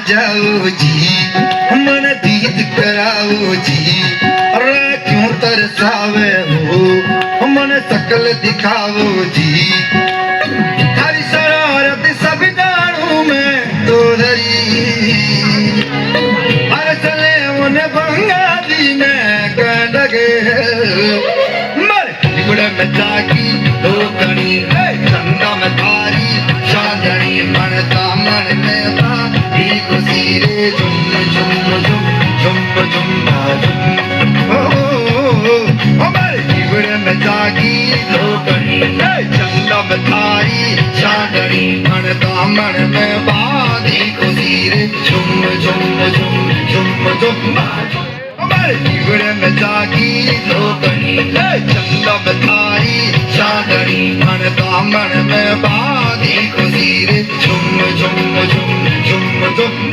जाओ जी, मन दीद कराओ जी, अरे क्यों तरसावे हो, मन शकल दिखाओ जी। थारी शरारत सब जानू मैं तो धरी, हर चले उन्हें बंगाली में कंडगे मर बिगड़े में जागी दो कणी चंदा में थारी चांदनी मनता मन में था ही खुशी रे झुम झुम झुम झुम झुम झुम हमारे बिगड़े में जागी दो कणी चंदा में थारी चांदनी मनता मन में बाधी खुशी रे झुम झुम झुम झुम झुम हमारे जीवन में जागी लोकनी चंदा में थारी चांदनी मन दामन में बाधी खुशी रे झुम झुम झुम झुम झुम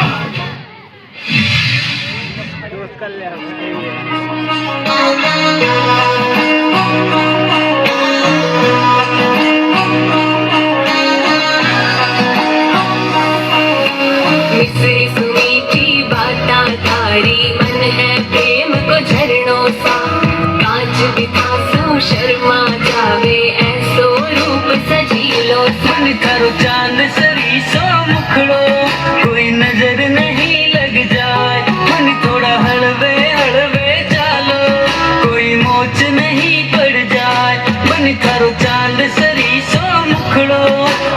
मिसरी सुनी की बाता थारी मन है प्रेम को झरनों सा कांच बितासो शर्मा जावे ऐसो रूप सजीलो मन करो चांद सरी सो मुखड़ो कोई नजर नहीं लग जाए मन थोड़ा हलवे हलवे चालो कोई मोच नहीं पड़ जाए मन करो चांद सरी सो मुखड़ो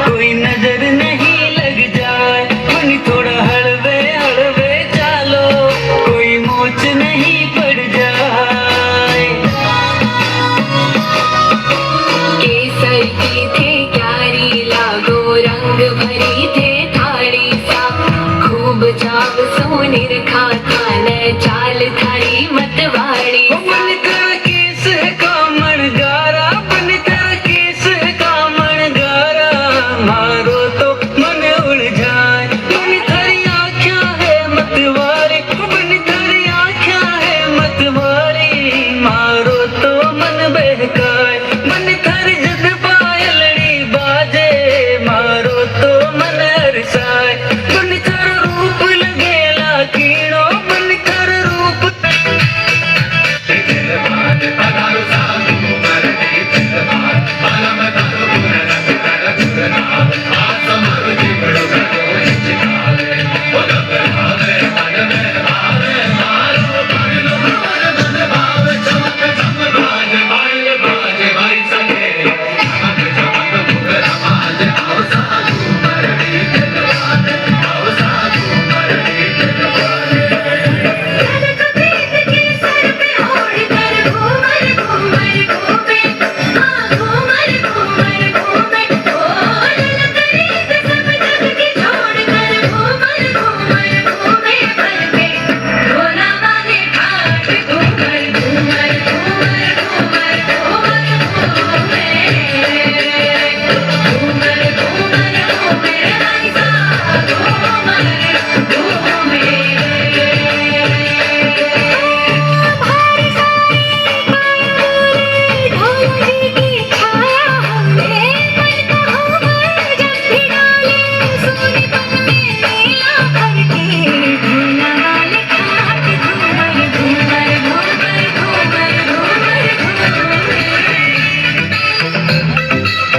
कोई नजर नहीं लग जाए मन थोड़ा हलवे हलवे चालो कोई मोच नहीं पड़ जाए। केसर की थे क्यारी लागो रंग भरी थे थाड़ी सा खूब जाव सोनिर खाता न चाल थारी मतवाड़ी मन कर केस का मणगारा बन कर केस का मणगारा मारो तो मन उड़ जाए मन थारी आँखियाँ है मतवारी बन थारी आँखियाँ है मतवारी मारो तो मन बहकाए मन थारी जद पायलड़ी बाजे मारो तो मन हरसाए बन थारो रूप लगेला कीड़ो बन थारो रूप